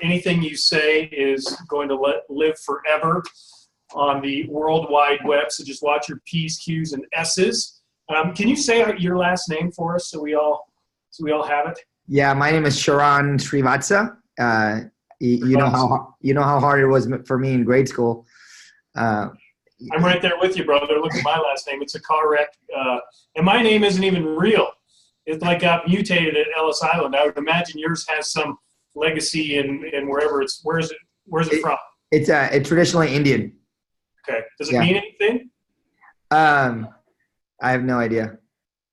Anything you say is going to live forever on the World Wide Web. So just watch your P's, Q's, and S's. Can you say your last name for us so we all have it? Yeah, my name is Sharran Srivatsaa. You know how hard it was for me in grade school. I'm right there with you, brother. Look at my last name. It's a car wreck. And my name isn't even real. It got mutated at Ellis Island. I would imagine yours has some legacy in wherever it's. Where's it from? It's traditionally Indian. Okay. Does it mean anything? I have no idea.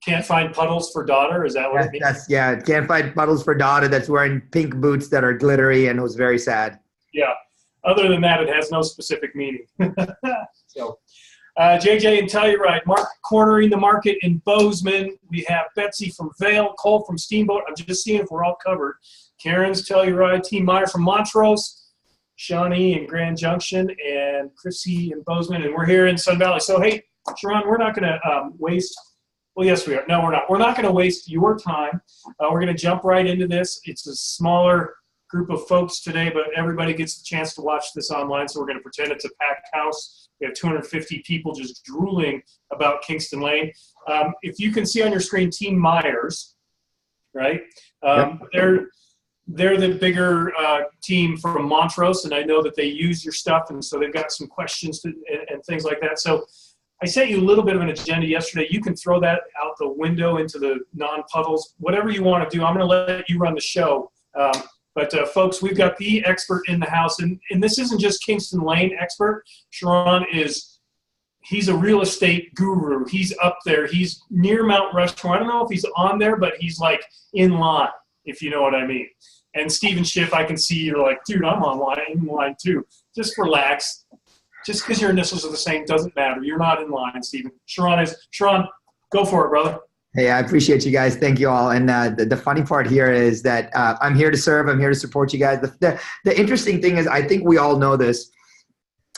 Can't find puddles for daughter? Is that what it means? Can't find puddles for daughter that's wearing pink boots that are glittery and was very sad. Yeah. Other than that, it has no specific meaning. So, JJ and Telluride, Mark cornering the market in Bozeman. We have Betsy from Vail, Cole from Steamboat. I'm just seeing if we're all covered. Karen's Telluride, Team Meyer from Montrose, Shawnee in Grand Junction, and Chrissy in Bozeman. And we're here in Sun Valley. So, hey, Sharran, we're not going to waste – well, yes, we are. No, we're not. We're not going to waste your time. We're going to jump right into this. It's a smaller group of folks today, but everybody gets the chance to watch this online, so we're going to pretend it's a packed house. We have 250 people just drooling about Kingston Lane. If you can see on your screen, Team Myers, right? They're the bigger team from Montrose, and I know that they use your stuff, and so they've got some questions and things like that. So I sent you a little bit of an agenda yesterday. You can throw that out the window into the non-puddles, whatever you want to do. I'm going to let you run the show. But folks, we've got the expert in the house, and this isn't just Kingston Lane expert. Sharran he's a real estate guru. He's up there. He's near Mount Rushmore. I don't know if he's on there, but he's like in line, if you know what I mean. And Stephen Schiff, I can see you're like, dude, I'm in line too. Just relax. Just because your initials are the same doesn't matter. You're not in line, Stephen. Sharran, go for it, brother. Hey, I appreciate you guys. Thank you all. And the funny part here is that I'm here to serve. I'm here to support you guys. The interesting thing is, I think we all know this,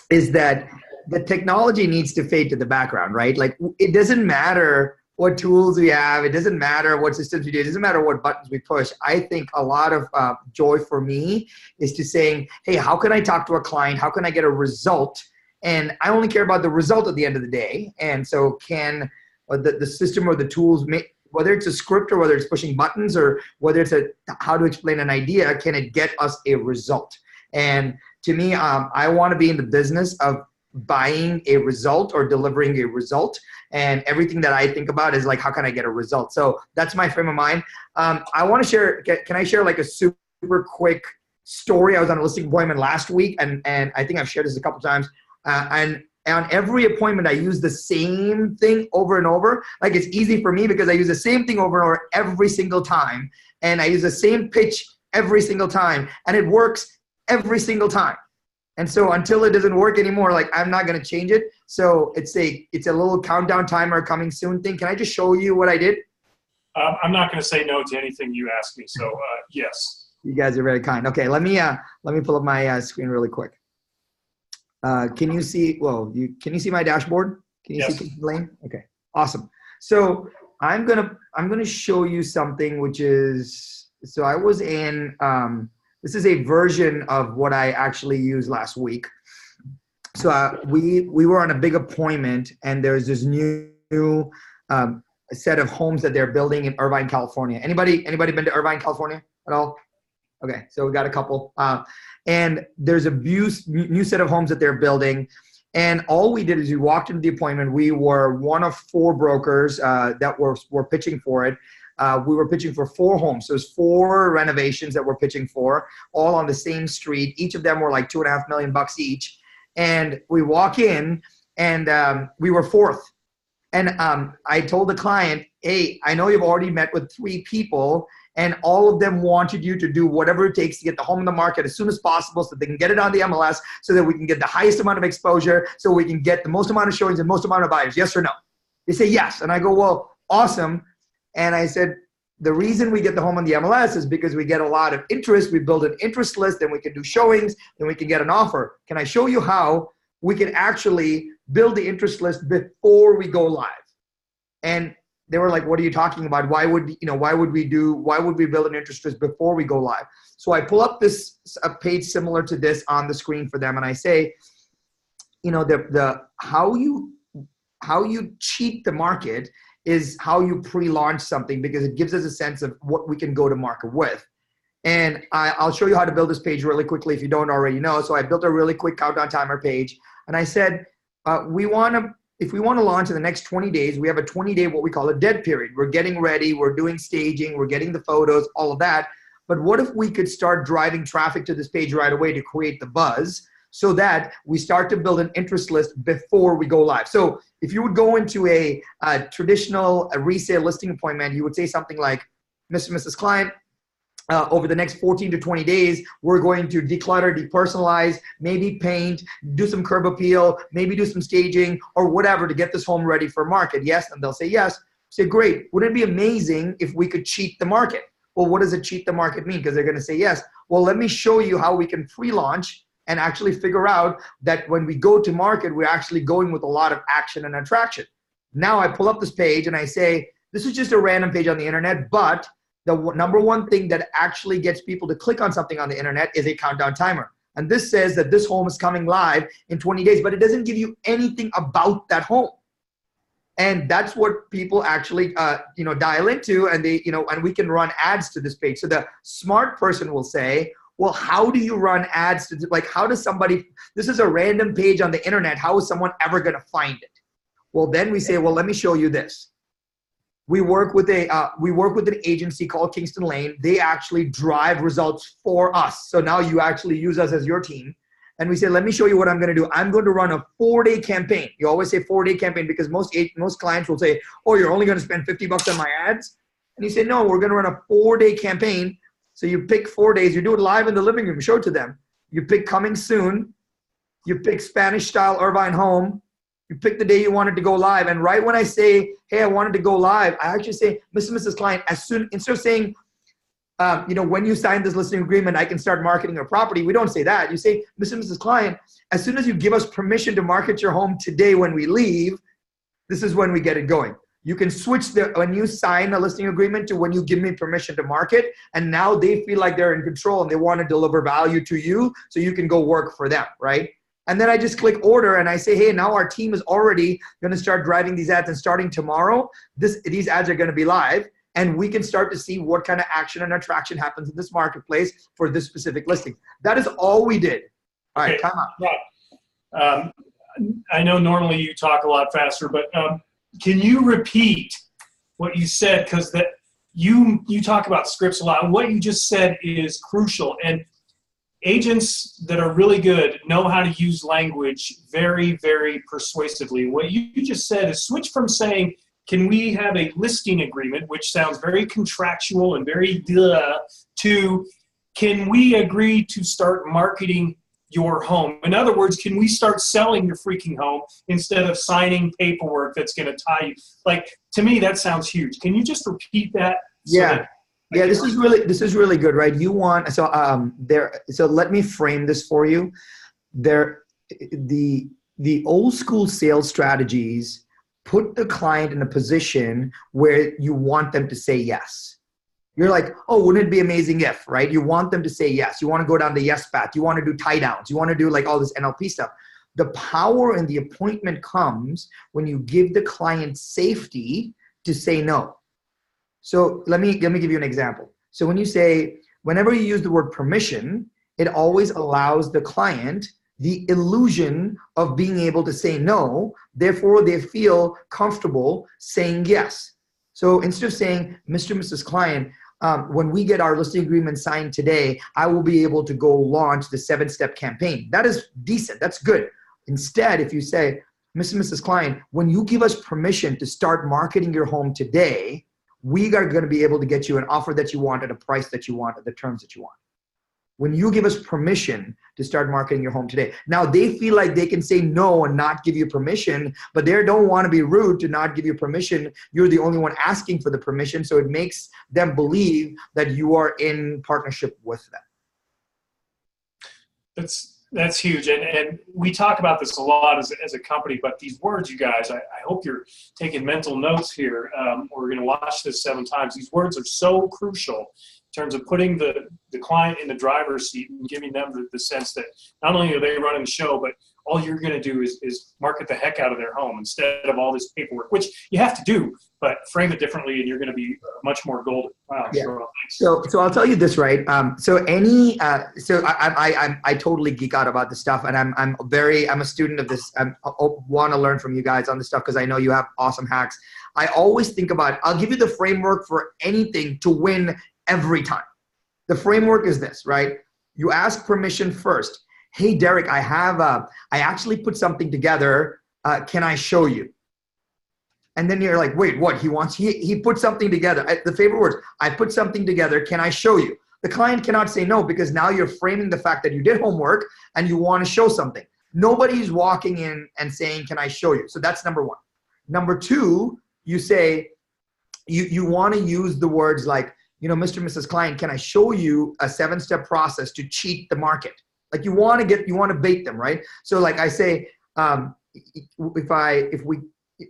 is that the technology needs to fade to the background, right? Like, it doesn't matter what tools we have. It doesn't matter what systems we do. It doesn't matter what buttons we push. I think a lot of joy for me is to saying, hey, how can I talk to a client? How can I get a result? And I only care about the result at the end of the day. And so can the system or the tools, whether it's a script or whether it's pushing buttons or whether it's how to explain an idea, can it get us a result? And to me, I want to be in the business of buying a result or delivering a result. And everything that I think about is like, how can I get a result? So that's my frame of mind. I want to share, can I share like a super quick story? I was on a listing appointment last week, and I think I've shared this a couple times. And on every appointment, I use the same thing over and over. Like, it's easy for me because I use the same thing over and over every single time. And I use the same pitch every single time. And it works every single time. And so until it doesn't work anymore, like, I'm not going to change it. So it's a little countdown timer coming soon thing. Can I just show you what I did? I'm not going to say no to anything you ask me. So yes. You guys are very kind. Okay, let me pull up my screen really quick. Can you see? Can you see my dashboard? Can you see Kingston Lane? Okay, awesome. So I'm gonna show you something which is, so I was in. This is a version of what I actually used last week. So we were on a big appointment, and there's this new set of homes that they're building in Irvine, California. Anybody been to Irvine, California at all? Okay, so we got a couple. And there's a new set of homes that they're building. And all we did is we walked into the appointment. We were one of 4 brokers that were pitching for it. We were pitching for 4 homes. So there's 4 renovations that we're pitching for, all on the same street. Each of them were like $2.5 million each. And we walk in, and we were 4th. And I told the client, hey, I know you've already met with 3 people, and all of them wanted you to do whatever it takes to get the home in the market as soon as possible so they can get it on the MLS, so that we can get the highest amount of exposure, so we can get the most amount of showings and most amount of buyers. Yes or no? They say yes. And I go, well, awesome. And I said, the reason we get the home on the MLS is because we get a lot of interest. We build an interest list, then we can do showings, then we can get an offer. Can I show you how we can actually build the interest list before we go live? And they were like, what are you talking about? Why would we build an interest list before we go live? So I pull up a page similar to this on the screen for them. And I say, how you cheat the market is how you pre-launch something, because it gives us a sense of what we can go to market with. And I'll show you how to build this page really quickly if you don't already know. So I built a really quick countdown timer page. And I said, if we want to launch in the next 20 days, we have a 20-day, what we call a dead period. We're getting ready, we're doing staging, we're getting the photos, all of that. But what if we could start driving traffic to this page right away to create the buzz so that we start to build an interest list before we go live? So if you would go into a traditional resale listing appointment, you would say something like, Mr. and Mrs. Client, over the next 14 to 20 days, we're going to declutter, depersonalize, maybe paint, do some curb appeal, maybe do some staging or whatever to get this home ready for market. Yes, and they'll say yes. Say, great. Wouldn't it be amazing if we could cheat the market? Well, what does a cheat the market mean? Because they're going to say yes. Well, let me show you how we can pre-launch and actually figure out that when we go to market, we're actually going with a lot of action and attraction. Now I pull up this page and I say, this is just a random page on the internet, but the number one thing that actually gets people to click on something on the internet is a countdown timer. And this says that this home is coming live in 20 days, but it doesn't give you anything about that home. And that's what people actually, dial into, and and we can run ads to this page. So the smart person will say, well, how do you run ads to, how does somebody, this is a random page on the internet, how is someone ever going to find it? Well, then we say, well, let me show you this. We work with an agency called Kingston Lane. They actually drive results for us. So now you actually use us as your team. And we say, let me show you what I'm going to do. I'm going to run a 4-day campaign. You always say 4-day campaign because most clients will say, oh, you're only going to spend $50 on my ads. And you say, no, we're going to run a 4-day campaign. So you pick 4 days. You do it live in the living room. Show it to them. You pick coming soon. You pick Spanish style Irvine home. You pick the day you want it to go live. And right when I say, hey, I wanted to go live, I actually say, Mr. and Mrs. Client, instead of saying, when you sign this listing agreement, I can start marketing your property. We don't say that. You say, Mr. and Mrs. Client, as soon as you give us permission to market your home today when we leave, this is when we get it going. You can switch when you sign a listing agreement to when you give me permission to market. And now they feel like they're in control and they want to deliver value to you so you can go work for them, right? And then I just click order and I say, hey, now our team is already going to start driving these ads, and starting tomorrow, these ads are going to be live, and we can start to see what kind of action and attraction happens in this marketplace for this specific listing. That is all we did. All right, time out. I know normally you talk a lot faster, but can you repeat what you said? Because that you talk about scripts a lot. What you just said is crucial. And agents that are really good know how to use language very, very persuasively. What you just said is switch from saying, can we have a listing agreement, which sounds very contractual and very to, can we agree to start marketing your home? In other words, can we start selling your freaking home instead of signing paperwork that's going to tie you? To me, that sounds huge. Can you just repeat that? Yeah, this is really good, right? You want so let me frame this for you. The old school sales strategies put the client in a position where you want them to say yes. You're like, oh, wouldn't it be amazing if, right? You want them to say yes. You want to go down the yes path. You want to do tie downs. You want to do all this NLP stuff. The power in the appointment comes when you give the client safety to say no. So let me give you an example. So whenever you use the word permission, it always allows the client the illusion of being able to say no. Therefore, they feel comfortable saying yes. So instead of saying, Mr. and Mrs. Client, when we get our listing agreement signed today, I will be able to go launch the 7-step campaign. That is decent. That's good. Instead, if you say, Mr. and Mrs. Client, when you give us permission to start marketing your home today, we are going to be able to get you an offer that you want at a price that you want at the terms that you want. When you give us permission to start marketing your home today. Now they feel like they can say no and not give you permission, but they don't want to be rude to not give you permission. You're the only one asking for the permission. So it makes them believe that you are in partnership with them. That's huge. And we talk about this a lot as a company, but these words, you guys, I hope you're taking mental notes here. We're going to watch this 7 times. These words are so crucial in terms of putting the client in the driver's seat and giving them the sense that not only are they running the show, but all you're going to do is market the heck out of their home instead of all this paperwork, which you have to do, but frame it differently and you're going to be much more golden. Wow. Yeah. Sure. So I'll tell you this, right? So I totally geek out about this stuff, and I'm a student of this. I want to learn from you guys on this stuff because I know you have awesome hacks. I always think about, I'll give you the framework for anything to win every time. The framework is this, right? You ask permission first. Hey, Derek, I actually put something together. Can I show you? And then you're like, wait, what? He put something together. The favorite words, I put something together. Can I show you? The client cannot say no because now you're framing the fact that you did homework and you want to show something. Nobody's walking in and saying, can I show you? So that's number 1. Number 2, you say, you want to use the words like, Mr. and Mrs. Client, can I show you a 7-step process to cheat the market? Like you want to bait them, right? So like I say, if we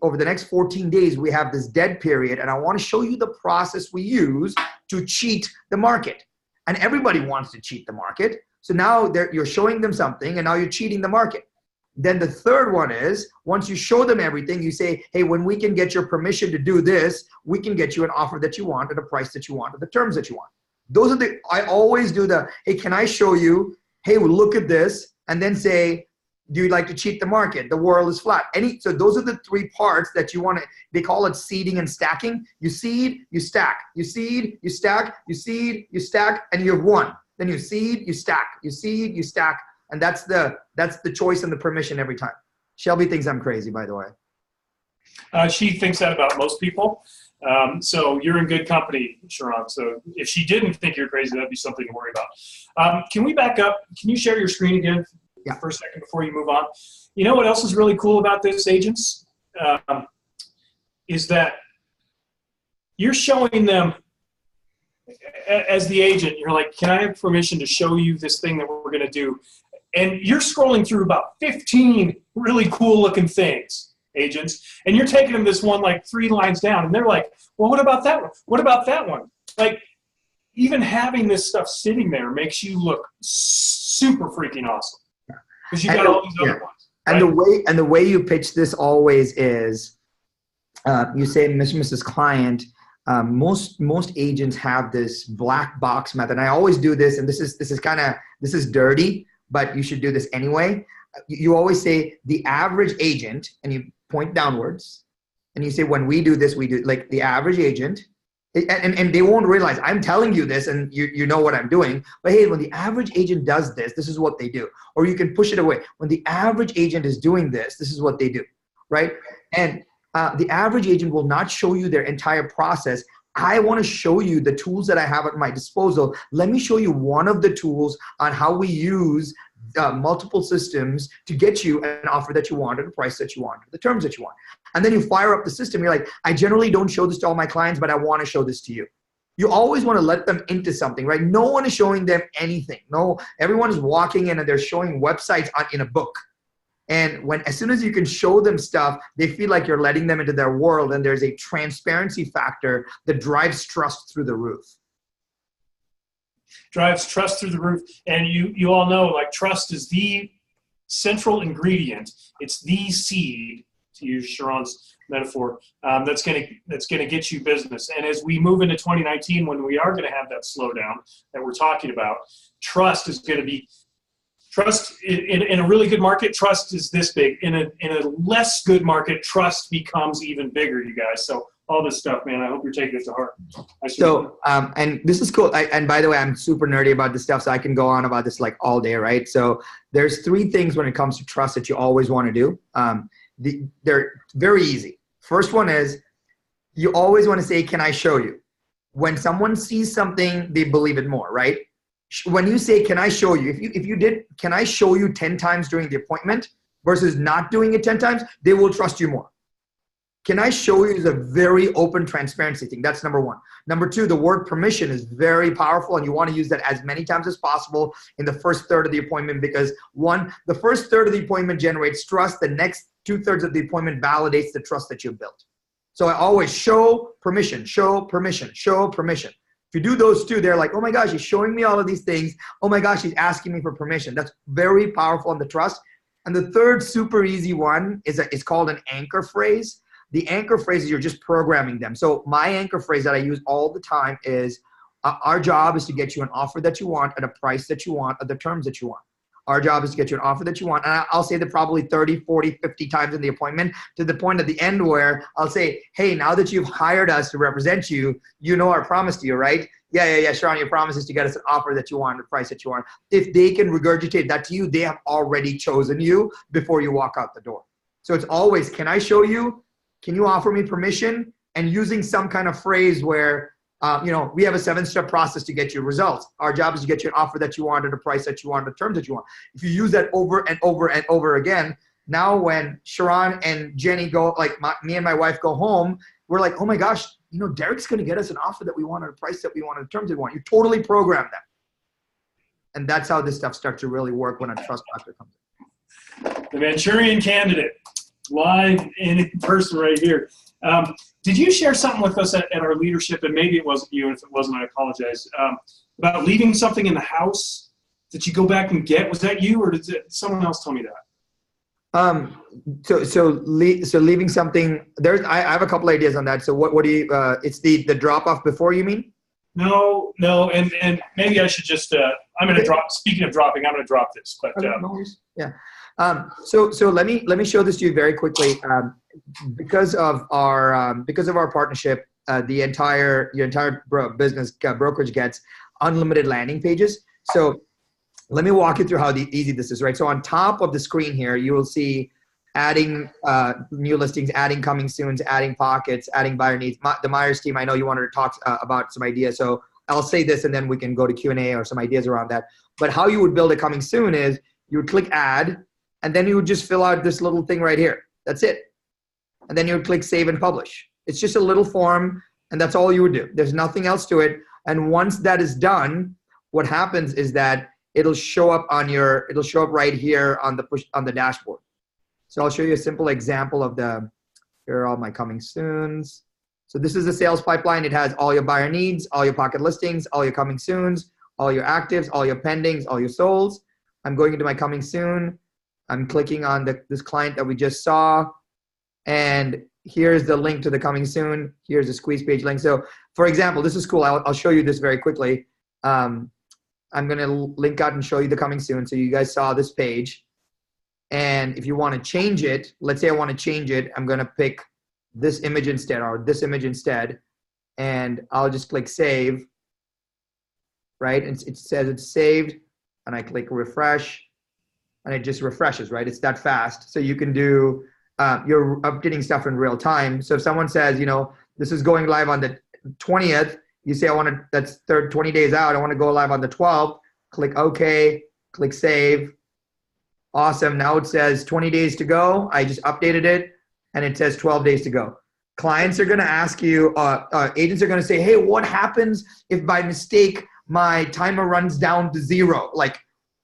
over the next 14 days, we have this dead period and I want to show you the process we use to cheat the market. And everybody wants to cheat the market. So now you're showing them something and now you're cheating the market. Then the third one is, once you show them everything, you say, hey, when we can get your permission to do this, we can get you an offer that you want at a price that you want, at the terms that you want. I always do hey, can I show you? Hey, well, look at this. And then say, do you like to cheat the market? The world is flat. So those are the 3 parts that you want to, they call it seeding and stacking. You seed, you stack. You seed, you stack, you seed, you stack, and you have 1. Then you seed, you stack. You seed, you stack. And that's the choice and the permission every time. Shelby thinks I'm crazy, by the way. She thinks that about most people. So you're in good company, Sharran. So if she didn't think you're crazy, that'd be something to worry about. Can we back up? Can you share your screen again for a second before you move on? You know what else is really cool about this, agents? Is that you're showing them, as the agent, you're like, can I have permission to show you this thing that we're going to do? And you're scrolling through about 15 really cool looking things, agents, and you're taking them this one like 3 lines down, and they're like, well, what about that one? What about that one? Like, even having this stuff sitting there makes you look super freaking awesome because you got all these other ones. Right? And the way you pitch this always is, you say, Mr. and Mrs. Client. Most agents have this black box method. And I always do this, and this is dirty, but you should do this anyway. You always say the average agent, and you point downwards, and you say, when we do this, we do like the average agent, and they won't realize I'm telling you this, and you know what I'm doing. But hey, when the average agent does this, this is what they do. Or you can push it away. When the average agent is doing this, this is what they do, right? And the average agent will not show you their entire process. I want to show you the tools that I have at my disposal. Let me show you one of the tools on how we use multiple systems to get you an offer that you want at a price that you want, the terms that you want. And then you fire up the system. You're like, I generally don't show this to all my clients, but I want to show this to you. You always want to let them into something, right? No one is showing them anything. No, everyone is walking in and they're showing websites in a book. And as soon as you can show them stuff, they feel like you're letting them into their world, and there's a transparency factor that drives trust through the roof. Drives trust through the roof. And you all know, like, trust is the central ingredient. It's the seed, to use Sharran's metaphor, that's gonna get you business. And as we move into 2019, when we are going to have that slowdown that we're talking about, trust is going to be trust in a really good market. Trust is this big. In a less good market, trust becomes even bigger, you guys. So all this stuff, man, I hope you're taking it to heart. So, and this is cool. And by the way, I'm super nerdy about this stuff, so I can go on about this like all day, right? So there's 3 things when it comes to trust that you always want to do. They're very easy. First one is, you always want to say, can I show you? When someone sees something, they believe it more, right? When you say, can I show you? If you did, can I show you 10 times during the appointment versus not doing it 10 times, they will trust you more. can I show you is a very open transparency thing. That's number one. Number two, the word permission is very powerful, and you want to use that as many times as possible in the first third of the appointment, because one, the first third of the appointment generates trust. The next 2/3 of the appointment validates the trust that you've built. So I always show permission, show permission, show permission. If you do those two, they're like, oh my gosh, he's showing me all of these things. Oh my gosh, he's asking me for permission. That's very powerful on the trust. And the third super easy one is called an anchor phrase. The anchor phrase is you're just programming them. So my anchor phrase that I use all the time is, our job is to get you an offer that you want at a price that you want at the terms that you want. Our job is to get you an offer that you want. And I'll say that probably 30, 40, 50 times in the appointment, to the point at the end where I'll say, hey, now that you've hired us to represent you, you know our promise to you, right? Yeah, Sharran, your promise is to get us an offer that you want, the price that you want. If they can regurgitate that to you, they have already chosen you before you walk out the door. So it's always, can I show you? Can you offer me permission? And using some kind of phrase where, we have a 7-step process to get you results. Our job is to get you an offer that you want at a price that you want, the terms that you want. If you use that over and over and over again, now when Sharran and Jenny go, like me and my wife go home, we're like, oh my gosh, Derek's going to get us an offer that we want at a price that we want, at the terms that we want. You totally program them. And that's how this stuff starts to really work when a trust factor comes in. The Manchurian Candidate, live in person right here. Did you share something with us at our leadership, and maybe it wasn't you, and if it wasn't, I apologize, about leaving something in the house that you go back and get? Was that you, or did someone else tell me that? So leaving something, I have a couple ideas on that. So what do you, it's the drop off before, you mean? No, and maybe I should just, I'm going to drop, speaking of dropping, I'm going to drop this, but. Yeah. So let me show this to you very quickly. Because of our partnership, your entire business brokerage gets unlimited landing pages. So let me walk you through how easy this is, right? So on top of the screen here, you will see adding new listings, adding coming soons, adding pockets, adding buyer needs. The Myers team, I know you wanted to talk about some ideas, so I'll say this and then we can go to Q&A or some ideas around that. But how you would build a coming soon is you would click add, and then you would just fill out this little thing right here. That's it. And then you would click save and publish. It's just a little form, and that's all you would do. There's nothing else to it. And once that is done, what happens is that it'll show up right here on the dashboard. So I'll show you a simple example of here are all my coming soons. So this is the sales pipeline. It has all your buyer needs, all your pocket listings, all your coming soons, all your actives, all your pendings, all your solds. I'm going into my coming soon. I'm clicking on this client that we just saw. And here's the link to the coming soon. Here's the squeeze page link. So for example, this is cool. I'll show you this very quickly. I'm going to link out and show you the coming soon. So you guys saw this page. And if you want to change it, let's say I want to change it, I'm going to pick this image instead, or this image instead. And I'll just click save, right? And it says it's saved, and I click refresh, and it just refreshes, right? It's that fast. So you can do, you're updating stuff in real time. So if someone says, this is going live on the 20th, you say, that's 20 days out. I want to go live on the 12th. Click OK, click save. Awesome. Now it says 20 days to go. I just updated it, and it says 12 days to go. Clients are going to ask you, agents are going to say, hey, what happens if by mistake my timer runs down to 0? Like,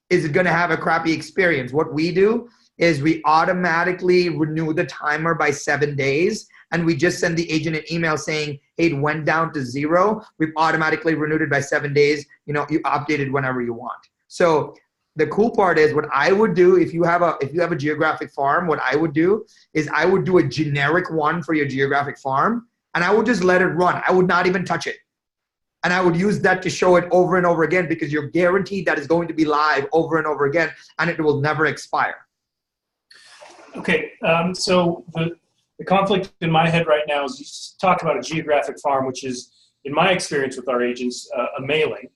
is it going to have a crappy experience? What we do is we automatically renew the timer by 7 days, and we just send the agent an email saying, hey, it went down to 0. We've automatically renewed it by 7 days. You update it whenever you want. So the cool part is, what I would do, if you have a geographic farm, what I would do is I would do a generic one for your geographic farm, and I would just let it run. I would not even touch it. And I would use that to show it over and over again, because you're guaranteed that it's going to be live over and over again, and it will never expire. Okay, so the conflict in my head right now is you talk about a geographic farm, which is, in my experience with our agents, a mailing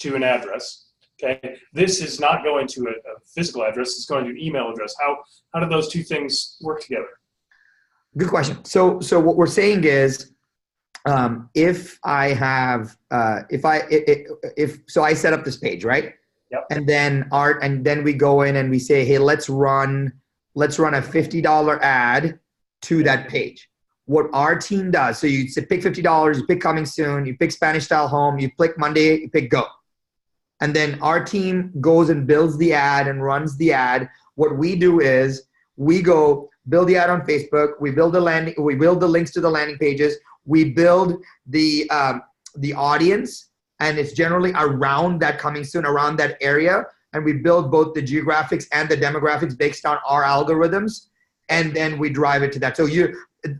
to an address. Okay, this is not going to a physical address; it's going to an email address. How do those two things work together? Good question. So what we're saying is, if I have, so I set up this page, right? Yep. And then we go in and we say, hey, let's run a $50 ad to that page. what our team does, so you pick $50, you pick coming soon, you pick Spanish style home, you click Monday, you pick go. And then our team goes and builds the ad and runs the ad. What we do is we go build the ad on Facebook. We build the links to the landing pages. We build the audience, and it's generally around that coming soon, around that area. And we build both the geographics and the demographics based on our algorithms. And then we drive it to that. So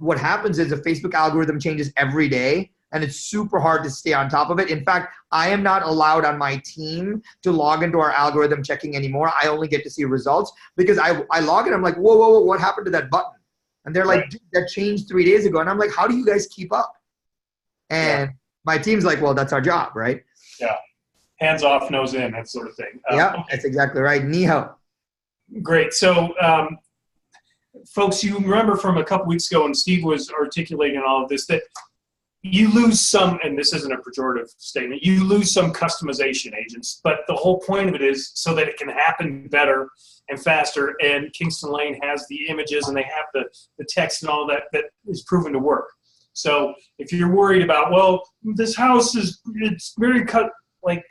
what happens is the Facebook algorithm changes every day, and it's super hard to stay on top of it. In fact, I am not allowed on my team to log into our algorithm checking anymore. I only get to see results because I log in. I'm like, whoa, what happened to that button? And they're like, dude, that changed 3 days ago. And I'm like, how do you guys keep up? And my team's like, well, that's our job, right? Yeah. Hands off, nose in, that sort of thing. Yeah, that's exactly right. Niho. Great. So, folks, you remember from a couple weeks ago when Steve was articulating all of this that you lose some, and this isn't a pejorative statement, you lose some customization agents, but the whole point of it is so that it can happen better and faster, and Kingston Lane has the images and they have the text and all that is proven to work. So if you're worried about, well, this house it's very cut, like,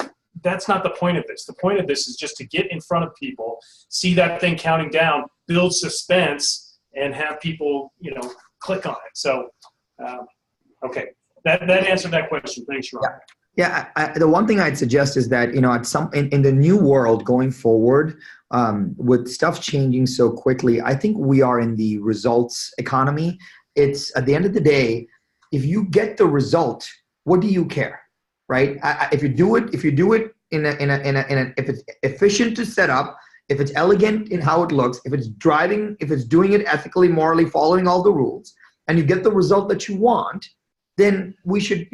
that's not the point of this. The point of this is just to get in front of people, see that thing counting down, build suspense, and have people, click on it. So, okay, that answered that question. Thanks, Ron. Yeah, the one thing I'd suggest is that, in the new world going forward, with stuff changing so quickly, I think we are in the results economy. It's at the end of the day, if you get the result, what do you care, right? If you do it if it's efficient to set up, if it's elegant in how it looks, if it's doing it ethically, morally, following all the rules, and you get the result that you want, then we should,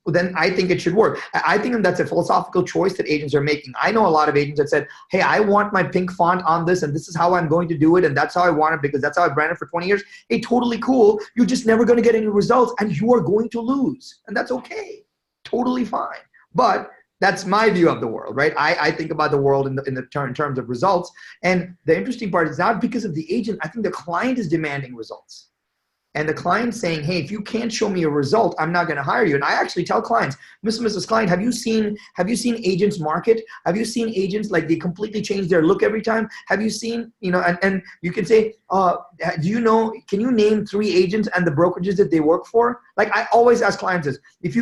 then I think it should work. I think that's a philosophical choice that agents are making. I know a lot of agents that said, hey, I want my pink font on this, and this is how I'm going to do it, and that's how I want it because that's how I branded for 20 years. Hey, totally cool. You're just never going to get any results, and you are going to lose, and that's okay. Totally fine. But that's my view of the world, right? I think about the world in terms of results, and the interesting part is not because of the agent. I think the client is demanding results. And the client's saying, hey, if you can't show me a result, I'm not going to hire you. And I actually tell clients, Mr. and Mrs. Client, have you seen agents market? Have you seen agents like they completely change their look every time? Have you seen, and you can say, can you name 3 agents and the brokerages that they work for? Like I always ask clients this,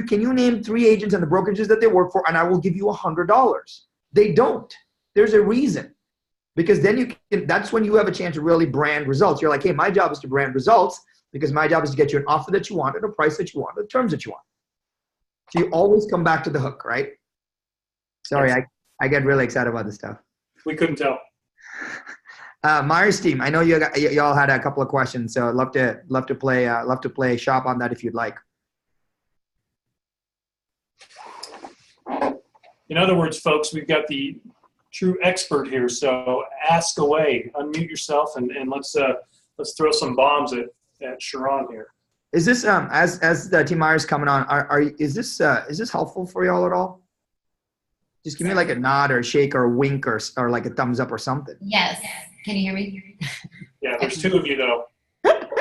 can you name 3 agents and the brokerages that they work for, and I will give you $100. They don't. There's a reason. Because then that's when you have a chance to really brand results. You're like, hey, my job is to brand results, because my job is to get you an offer that you want at a price that you want, the terms that you want. So you always come back to the hook, right? Sorry, I get really excited about this stuff. We couldn't tell. Myers team, I know y'all had a couple of questions, so I'd love to play shop on that if you'd like. In other words, folks, we've got the true expert here. So ask away, unmute yourself, and let's throw some bombs at Sharran here. Is this as the Team Myers coming on? Is this helpful for y'all at all? Just give me like a nod or a shake or a wink or like a thumbs up or something. Yes. Can you hear me? Yeah, there's 2 of you though.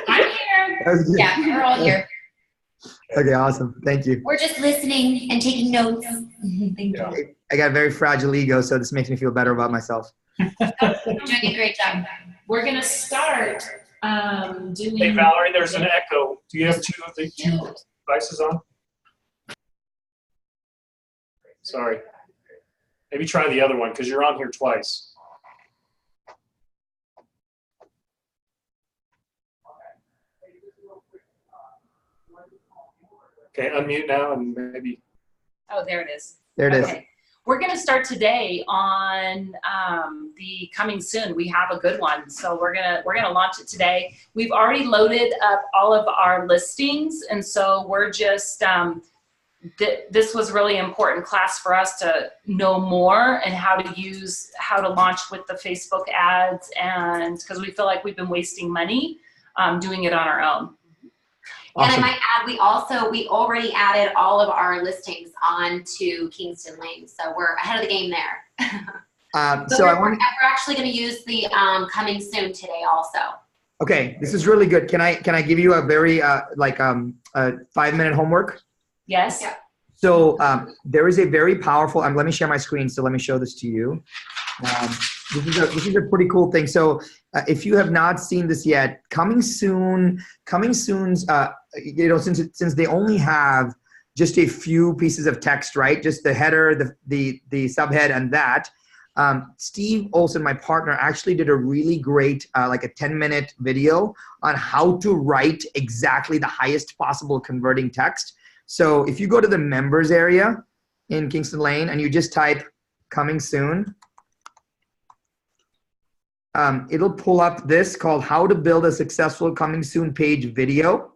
I'm here. Yeah, we're all here. Okay, awesome. Thank you. We're just listening and taking notes. Thank you. I got a very fragile ego, so this makes me feel better about myself. You're doing a great job. We're going to start doing... Hey, Valerie, there's an echo. Do you have 2 of the 2 devices on? Sorry. Maybe try the other one because you're on here twice. Okay, unmute now and maybe. Oh, there it is. There it is. We're going to start today on the coming soon. We have a good one, so we're gonna launch it today. We've already loaded up all of our listings, and so we're just this was really important class for us to know more and how to launch with the Facebook ads, and because we feel like we've been wasting money doing it on our own. Awesome. And I might add, we already added all of our listings onto Kingston Lane, so we're ahead of the game there. So we're actually going to use the coming soon today also. Okay, this is really good. Can I give you a very a 5-minute homework? Yes. Yeah. So there is a very powerful. Let me share my screen. So let me show this to you. This is a pretty cool thing. So if you have not seen this yet, coming soon's. Since they only have just a few pieces of text, right? Just the header, the subhead, and that. Steve Olson, my partner, actually did a really great, like a 10-minute video on how to write exactly the highest possible converting text. So if you go to the members area in Kingston Lane and you just type coming soon, it'll pull up this called how to build a successful coming soon page video.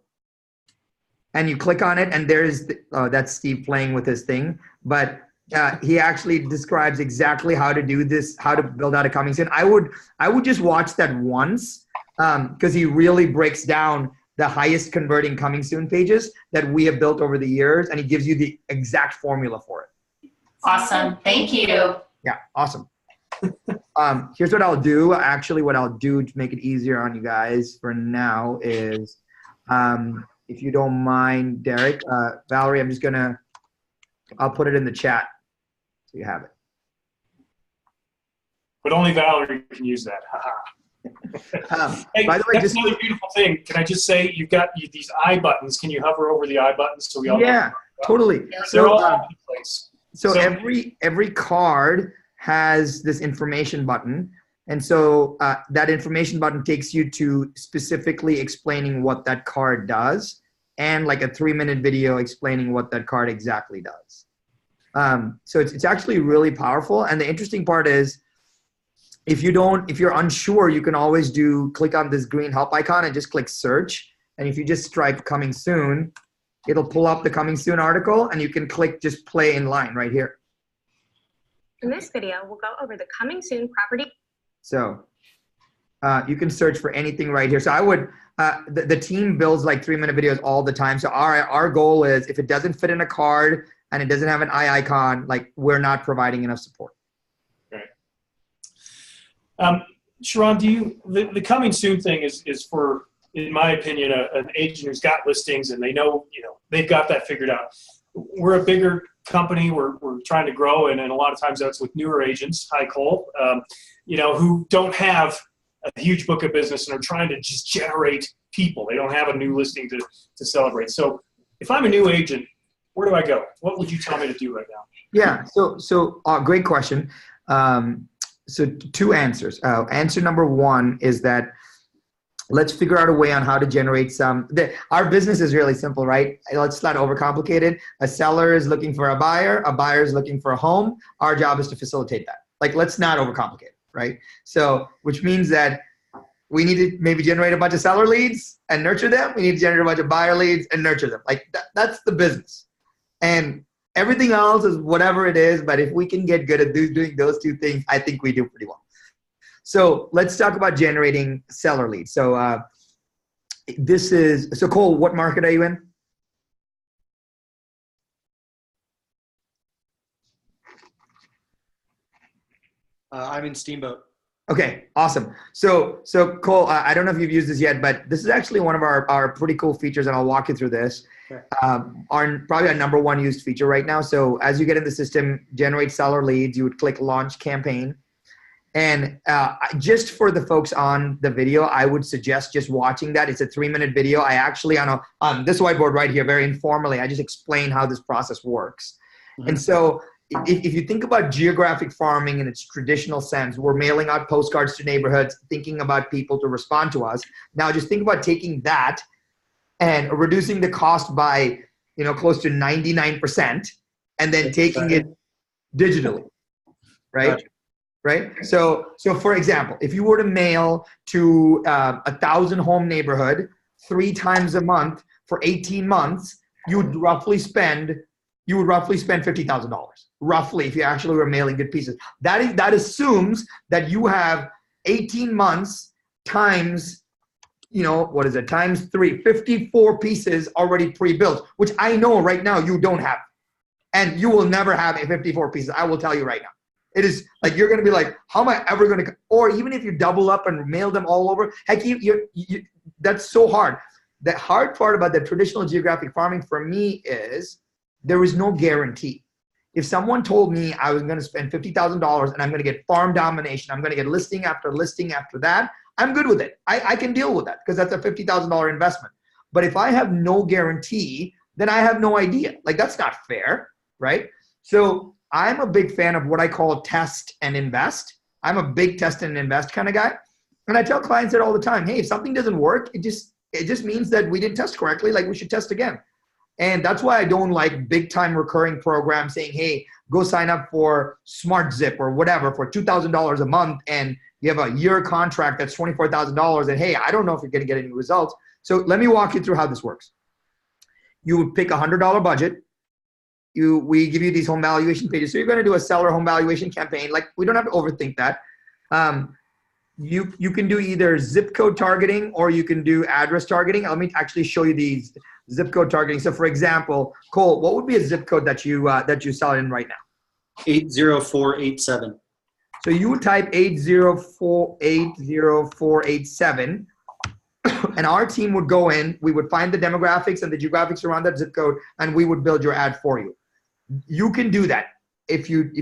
And you click on it and there's, that's Steve playing with his thing. But he actually describes exactly how to do this, how to build out a coming soon. I would just watch that once because he really breaks down the highest converting coming soon pages that we have built over the years, and he gives you the exact formula for it. Awesome. Thank you. Yeah, awesome. Here's what I'll do. Actually, what I'll do to make it easier on you guys for now is, if you don't mind, Derek, Valerie, I'll put it in the chat. So you have it. But only Valerie can use that. Hey, by the way, that's another beautiful thing. Can I just say, you've got these I buttons. Can you hover over the I buttons so we all? Yeah, totally. They're all over the place. So every card has this information button, and so that information button takes you to specifically explaining what that card does, and like a 3-minute video explaining what that card exactly does. So it's actually really powerful. And the interesting part is, if you're unsure, you can always click on this green help icon and just click search. And if you just type coming soon, it'll pull up the coming soon article and you can click just play in line right here. In this video, we'll go over the coming soon property. So you can search for anything right here. So I would, the team builds like 3-minute videos all the time. So our goal is, if it doesn't fit in a card and it doesn't have an eye icon, like, we're not providing enough support. Right. Sharran, the coming soon thing is for, in my opinion, an agent who's got listings and they know, they've got that figured out. We're a bigger company. We're trying to grow, and a lot of times that's with newer agents. Hi, Cole. Who don't have a huge book of business and are trying to just generate people. They don't have a new listing to celebrate. So if I'm a new agent, where do I go? What would you tell me to do right now? Yeah. So great question. So 2 answers. Answer number 1 is that let's figure out a way on how to generate some. Our business is really simple, right? Let's not overcomplicate it. A seller is looking for a buyer is looking for a home. Our job is to facilitate that. Like, let's not overcomplicate it, right? So, which means that we need to maybe generate a bunch of seller leads and nurture them. We need to generate a bunch of buyer leads and nurture them. Like, that's the business. And everything else is whatever it is, but if we can get good at doing those 2 things, I think we do pretty well. So let's talk about generating seller leads. So Cole, what market are you in? I'm in Steamboat. Okay, awesome. So Cole, I don't know if you've used this yet, but this is actually one of our pretty cool features, and I'll walk you through this. Okay. Probably our number 1 used feature right now. So as you get in the system, generate seller leads, you would click launch campaign. And just for the folks on the video, I would suggest just watching that. It's a 3-minute video. I actually, on this whiteboard right here, very informally, I just explain how this process works. Mm-hmm. And so if you think about geographic farming in its traditional sense, we're mailing out postcards to neighborhoods, thinking about people to respond to us. Now just think about taking that and reducing the cost by, close to 99%, and then taking it digitally, right? Gotcha. Right? So for example, if you were to mail to 1,000 home neighborhood 3 times a month for 18 months, you would roughly spend $50,000, roughly, if you actually were mailing good pieces. That assumes that you have 18 months times, times 3, 54 pieces already pre-built, which I know right now you don't have. And you will never have a 54 pieces. I will tell you right now. It is like, you're going to be like, how am I ever going to, or even if you double up and mail them all over, heck, that's so hard. The hard part about the traditional geographic farming for me is there is no guarantee. If someone told me I was going to spend $50,000 and I'm going to get farm domination, I'm going to get listing after listing after that, I'm good with it. I can deal with that because that's a $50,000 investment. But if I have no guarantee, then I have no idea. Like, that's not fair, right? So I'm a big fan of what I call test and invest. I'm a big test and invest kind of guy. And I tell clients that all the time. Hey, if something doesn't work, it just means that we didn't test correctly. Like, we should test again. And that's why I don't like big time recurring programs saying, hey, go sign up for Smart Zip or whatever for $2,000 a month. And you have a year contract that's $24,000. And hey, I don't know if you're going to get any results. So let me walk you through how this works. You would pick a $100 budget. We give you these home valuation pages. So you're going to do a seller home valuation campaign. Like, we don't have to overthink that. You can do either zip code targeting or you can do address targeting. Let me actually show you these zip code targeting. So for example, Cole, what would be a zip code that you sell in right now? 80487. So you would type 80487, and our team would go in. We would find the demographics and the geographics around that zip code, and we would build your ad for you. You can do that if you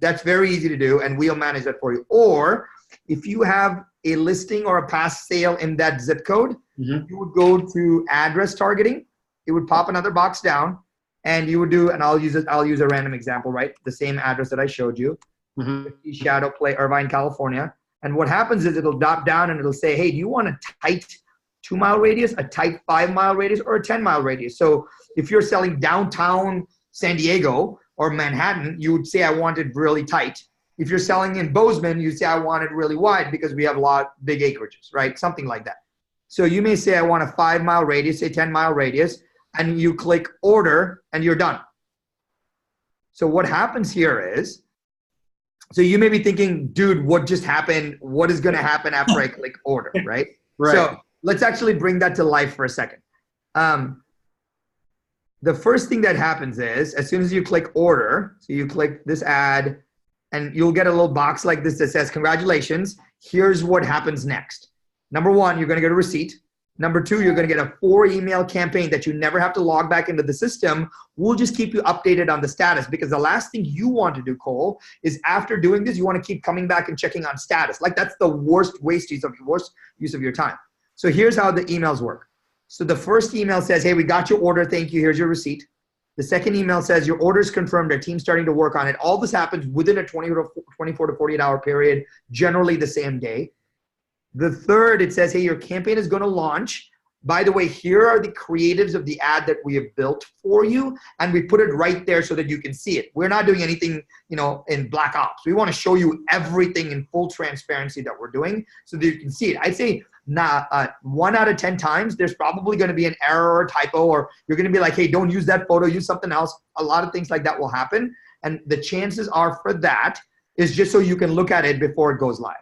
that's very easy to do, and we'll manage that for you. Or if you have a listing or a past sale in that zip code, you would go to address targeting. It would pop another box down, and you would do, and I'll use a random example, right? The same address that I showed you, Shadow Play, Irvine, California. And what happens is it'll drop down and it'll say, hey, do you want a tight 2-mile radius, a tight 5-mile radius, or a 10-mile radius? So if you're selling downtown San Diego or Manhattan, you would say I want it really tight. If you're selling in Bozeman, you say I want it really wide because we have a lot big acreages, right? Something like that. So you may say I want a 5-mile radius, say 10-mile radius, and you click order and you're done. So what happens here is, so you may be thinking, dude, what just happened? What is going to happen after I click order, right? Right. So let's actually bring that to life for a second. The first thing that happens is, as soon as you click order, so you click this ad, and you'll get a little box like this that says, congratulations, here's what happens next. Number 1, you're going to get a receipt. Number 2, you're going to get a 4-email campaign that you never have to log back into the system. We'll just keep you updated on the status, because the last thing you want to do, Cole, is after doing this, you want to keep coming back and checking on status. Like, that's the worst use of your time. So here's how the emails work. So the first email says, hey, we got your order. Thank you. Here's your receipt. The second email says your order is confirmed. Our team's starting to work on it. All this happens within a 24 to 48 hour period, generally the same day. The third, it says, hey, your campaign is going to launch. By the way, here are the creatives of the ad that we have built for you, and we put it right there so that you can see it. We're not doing anything, in black ops. We want to show you everything in full transparency that we're doing so that you can see it. I'd say 1 out of 10 times, there's probably going to be an error or typo, or you're going to be like, hey, don't use that photo, use something else. A lot of things like that will happen. And the chances are for that is just so you can look at it before it goes live.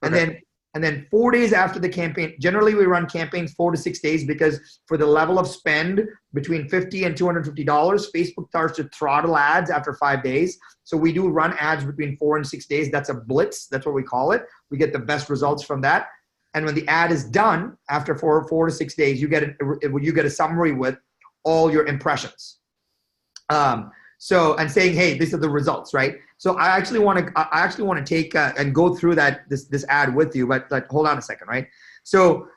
Okay. And then 4 days after the campaign, generally we run campaigns 4 to 6 days, because for the level of spend between $50 and $250, Facebook starts to throttle ads after 5 days. So we do run ads between 4 and 6 days. That's a blitz. That's what we call it. We get the best results from that. And when the ad is done, after 4 to 6 days, you get a summary with all your impressions. And saying, hey, these are the results, right? So I actually want to take and go through this ad with you, but hold on a second, right? So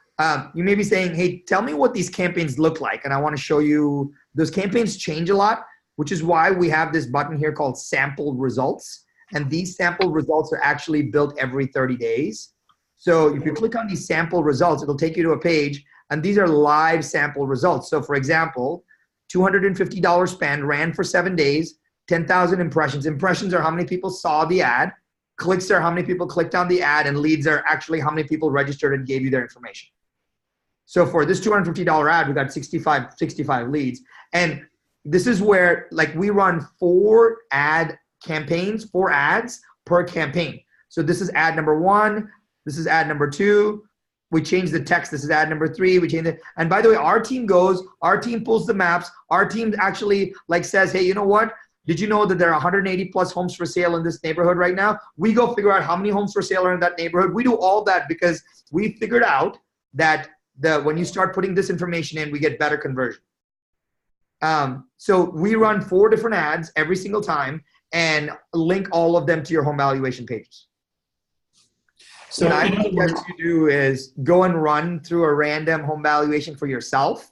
you may be saying, hey, tell me what these campaigns look like, and I want to show you. Those campaigns change a lot, which is why we have this button here called sample results, and these sample results are actually built every 30 days. So if you click on these sample results, it'll take you to a page, and these are live sample results. So for example, $250 spend, ran for 7 days, 10,000 impressions. Impressions are how many people saw the ad. Clicks are how many people clicked on the ad, and leads are actually how many people registered and gave you their information. So for this $250 ad, we got 65 leads. And this is where, we run 4 ad campaigns, 4 ads per campaign. So this is ad number 1. This is ad number 2. We change the text. This is ad number 3. We change it. And by the way, our team pulls the maps. Our team actually says, hey, you know what? Did you know that there are 180 plus homes for sale in this neighborhood right now? We go figure out how many homes for sale are in that neighborhood. We do all that because we figured out that when you start putting this information in, we get better conversion. So we run 4 different ads every single time and link all of them to your home valuation pages. So what I suggest you do is go and run through a random home valuation for yourself,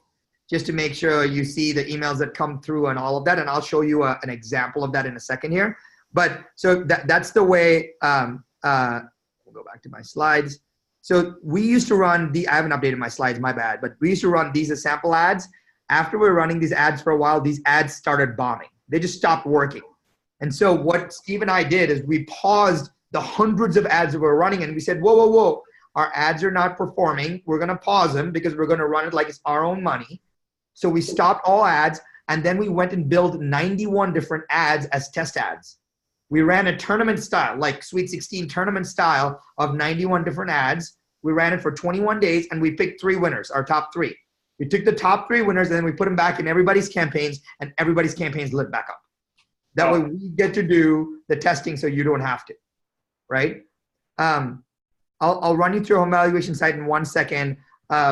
just to make sure you see the emails that come through and all of that. And I'll show you an example of that in a second here. But so that's the way, we'll go back to my slides. So we used to run I haven't updated my slides, my bad, but we used to run these as sample ads. After we were running these ads for a while, these ads started bombing. They just stopped working. And so what Steve and I did is we paused the hundreds of ads that we were running and we said, whoa, whoa, whoa, our ads are not performing. We're gonna pause them because we're gonna run it like it's our own money. So we stopped all ads and then we went and built 91 different ads as test ads. We ran a tournament style, like Sweet 16 tournament style of 91 different ads. We ran it for 21 days and we picked 3 winners, our top 3. We took the top 3 winners and then we put them back in everybody's campaigns and everybody's campaigns lit back up. That way we get to do the testing so you don't have to, right? I'll run you through a home valuation site in 1 second.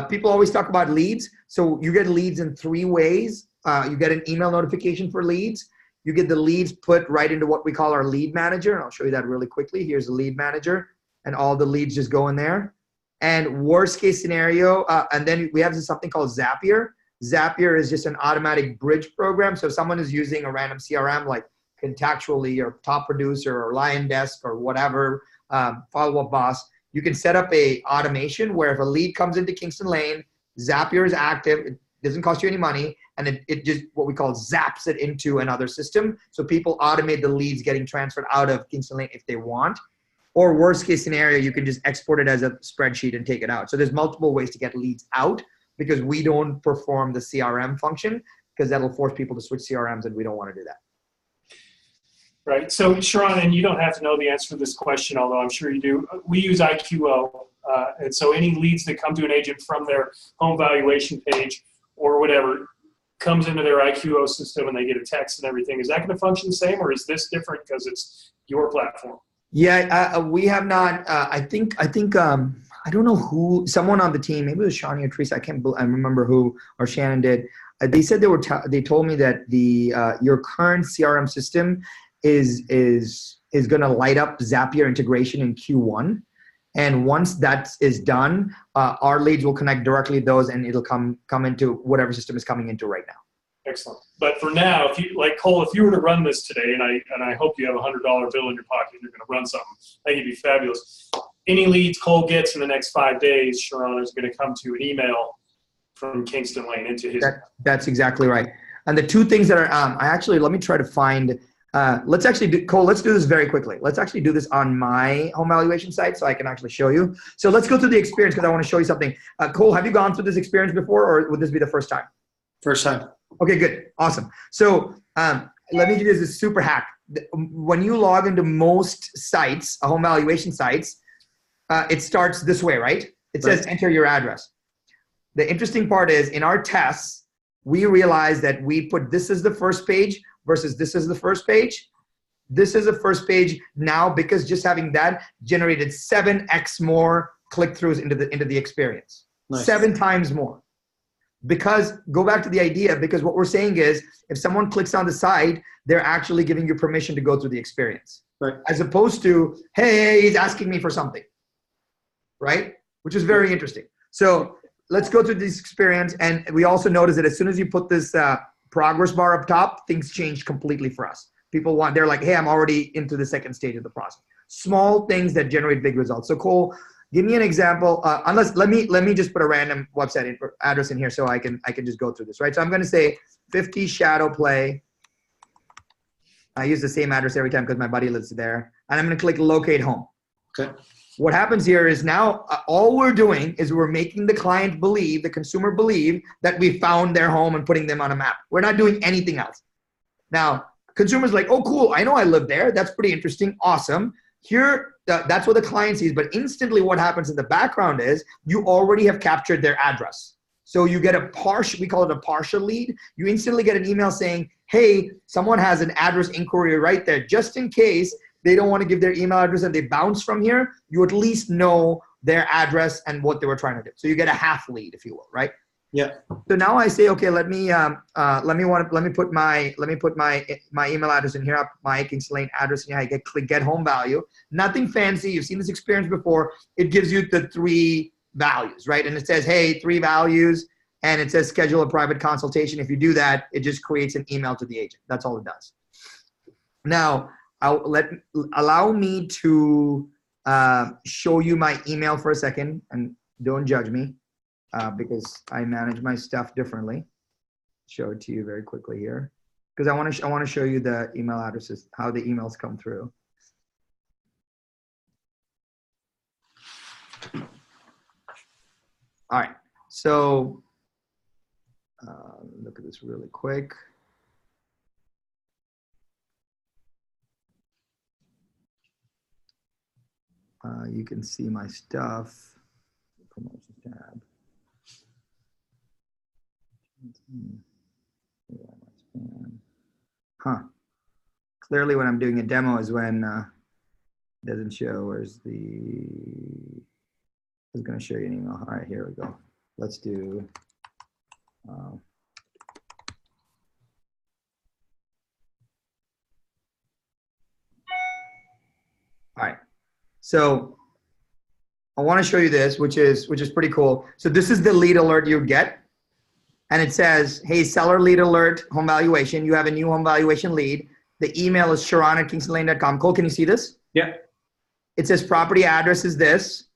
People always talk about leads. So you get leads in 3 ways. You get an email notification for leads. You get the leads put right into what we call our lead manager. And I'll show you that really quickly. Here's the lead manager and all the leads just go in there. And worst case scenario, and then we have something called Zapier. Zapier is just an automatic bridge program. So if someone is using a random CRM like Contactually or Top Producer or Lion Desk or whatever, Follow Up Boss, you can set up a automation where if a lead comes into Kingston Lane, Zapier is active, it doesn't cost you any money, and it just what we call zaps it into another system. So people automate the leads getting transferred out of Kingston Lane if they want. Or worst case scenario, you can just export it as a spreadsheet and take it out. So there's multiple ways to get leads out because we don't perform the CRM function because that'll force people to switch CRMs and we don't want to do that. Right. So, Sharran, and you don't have to know the answer to this question, although I'm sure you do. We use IQO. And so any leads that come to an agent from their home valuation page or whatever comes into their IQO system and they get a text and everything. Is that going to function the same or is this different because it's your platform? Yeah, we have not. I think I don't know who. Someone on the team, maybe it was Shawnee or Teresa. I remember who, or Shannon did. They said they told me that your current CRM system is going to light up Zapier integration in Q1, and once that is done, our leads will connect directly to those, and it'll come into whatever system is coming into right now. Excellent. But for now, if you like Cole, if you were to run this today, and I hope you have $100 bill in your pocket, and you're going to run something, I think it'd be fabulous. Any leads Cole gets in the next 5 days, Sharran, is going to come to an email from Kingston Lane into his. That's exactly right. And the 2 things that are, let me try to find. Let's actually do, Cole. Let's do this very quickly. Let's actually do this on my home valuation site so I can actually show you. So let's go through the experience because I want to show you something. Cole, have you gone through this experience before, or would this be the first time? First time. Okay, good. Awesome. So let me do this super hack. When you log into most sites, home valuation sites, it starts this way, right? It says enter your address. The interesting part is in our tests, we realized that we put this as the first page versus this is the first page. This is the first page now because just having that generated 7x more click-throughs into the experience. Nice. 7 times more. Because go back to the idea, because what we're saying is if someone clicks on the site, they're actually giving you permission to go through the experience. Right. As opposed to, hey, he's asking me for something. Right? Which is very interesting. So let's go through this experience. And we also notice that as soon as you put this progress bar up top, things change completely for us. They're like, hey, I'm already into the second stage of the process. Small things that generate big results. So Cole, give me an example. Let me just put a random website address in here so I can just go through this, right? So I'm going to say 50 Shadow Play. I use the same address every time because my buddy lives there. And I'm going to click Locate Home. Okay. What happens here is now all we're doing is we're making the client believe, the consumer believe that we found their home and putting them on a map. We're not doing anything else. Now, consumers like, oh, cool. I know I live there. That's pretty interesting. Awesome. Here, that's what the client sees. But instantly what happens in the background is you already have captured their address. So you get a partial, we call it a partial lead. You instantly get an email saying, hey, someone has an address inquiry right there. Just in case they don't want to give their email address and they bounce from here, you at least know their address and what they were trying to do. So you get a half lead, if you will, right? Yeah. So now I say, okay, let me put my email address in here, my Kingston Lane address in here. I click get home value. Nothing fancy. You've seen this experience before. It gives you the 3 values, right? And it says, hey, 3 values, and it says schedule a private consultation. If you do that, it just creates an email to the agent. That's all it does. Now, allow me to show you my email for a second, and don't judge me. Because I manage my stuff differently. Show it to you very quickly here, because I want to show you the email addresses, how the emails come through. All right, so look at this really quick. You can see my stuff. Promotions tab. Huh. Clearly when I'm doing a demo is when it doesn't show. Where's the, I was going to show you an email. All right, here we go. Let's do, all right. So I want to show you this, which is pretty cool. So this is the lead alert you get. And it says, hey, seller lead alert, home valuation. You have a new home valuation lead. The email is Sharran@kingstonlane.com. Cole, can you see this? Yeah. It says property address is this.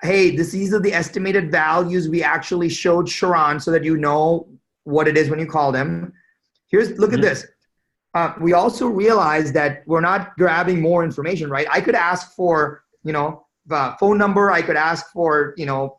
Hey, these are the estimated values we actually showed Sharran so that you know what it is when you call them. Look at this. We also realized that we're not grabbing more information, right? I could ask for, phone number. I could ask for,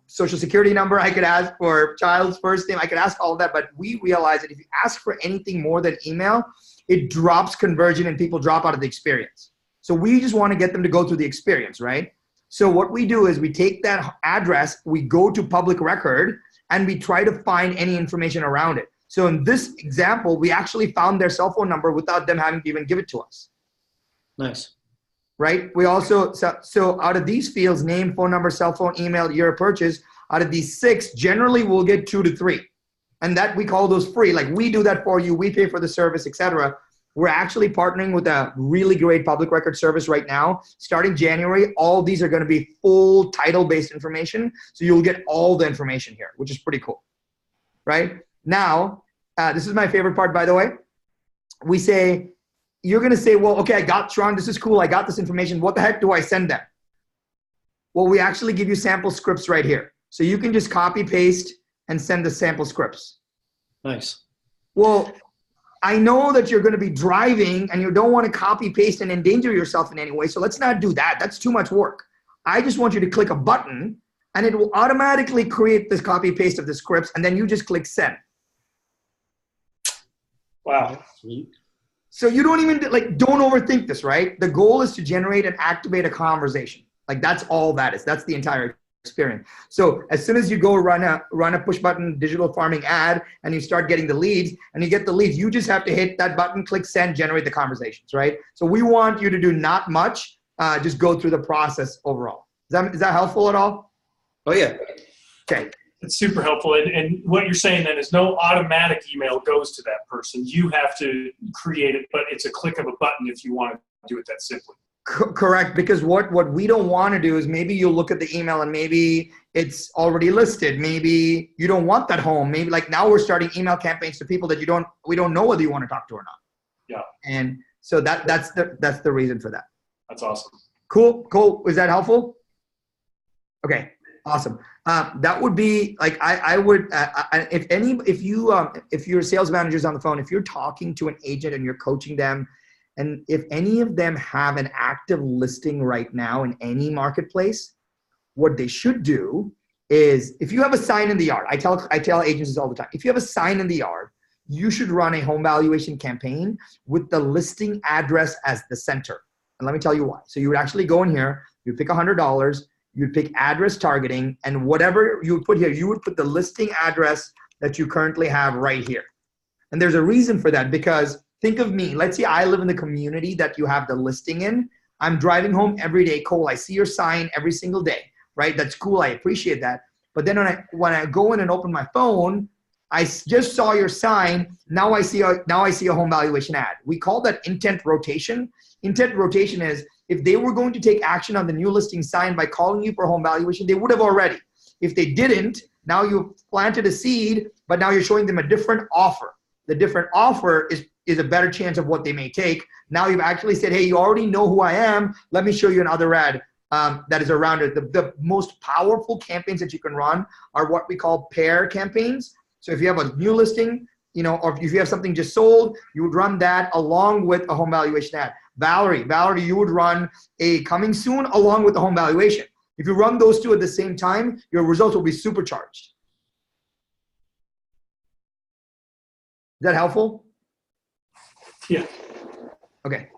social security number. I could ask for child's first name. I could ask all of that. But we realized that if you ask for anything more than email, it drops conversion and people drop out of the experience. So we just want to get them to go through the experience, right? So what we do is we take that address, we go to public record, and we try to find any information around it. So in this example, we actually found their cell phone number without them having to even give it to us. Nice. Right? We also, so out of these fields, name, phone number, cell phone, email, year of purchase, out of these 6, generally we'll get 2 to 3. And that we call those free. Like we do that for you, we pay for the service, etc. We're actually partnering with a really great public record service right now. Starting January, all these are going to be full title-based information. So you'll get all the information here, which is pretty cool. Right? Now, this is my favorite part, by the way. We say, you're going to say, well, okay, I got Sharran. This is cool. I got this information. What the heck do I send them? Well, we actually give you sample scripts right here. So you can just copy, paste, and send the sample scripts. Nice. Well, I know that you're going to be driving and you don't want to copy, paste, and endanger yourself in any way. So let's not do that. That's too much work. I just want you to click a button and it will automatically create this copy, paste of the scripts. And then you just click send. Wow. Sweet. So you don't even, don't overthink this, right? The goal is to generate and activate a conversation. Like that's all that is. That's the entire experience. So as soon as you go run a push button digital farming ad and you start getting the leads and you get the leads, you just have to hit that button, click send, generate the conversations, right? So we want you to do not much, just go through the process overall. Is that helpful at all? Oh yeah. Okay. It's super helpful. And what you're saying then is no automatic email goes to that person. You have to create it, but it's a click of a button if you want to do it that simply. Correct. Because what we don't want to do is maybe you'll look at the email and maybe it's already listed. Maybe you don't want that home. Maybe now we're starting email campaigns to people that we don't know whether you want to talk to or not. Yeah. And so that's the reason for that. That's awesome. Cool. Is that helpful? Okay. Awesome. That would be I would if your sales manager's on the phone, if you're talking to an agent and you're coaching them, and if any of them have an active listing right now in any marketplace, what they should do is, if you have a sign in the yard, I tell agencies all the time, if you have a sign in the yard, you should run a home valuation campaign with the listing address as the center. And let me tell you why. So you would actually go in here, you pick $100, you'd pick address targeting, and whatever you would put here, you would put the listing address that you currently have right here. And there's a reason for that, because think of me. Let's say I live in the community that you have the listing in. I'm driving home every day. Cole, I see your sign every single day, right? That's cool. I appreciate that. But then when I go in and open my phone, I just saw your sign. Now I see a home valuation ad. We call that intent rotation. Intent rotation is if they were going to take action on the new listing sign by calling you for home valuation, they would have already. If they didn't, now you've planted a seed, but now you're showing them a different offer. The different offer is a better chance of what they may take. Now you've actually said, hey, you already know who I am. Let me show you another ad that is around it. The most powerful campaigns that you can run are what we call pair campaigns. So if you have a new listing, or if you have something just sold, you would run that along with a home valuation ad. Valerie, you would run a coming soon along with the home valuation. If you run those two at the same time, your results will be supercharged. Is that helpful? Yeah. Okay.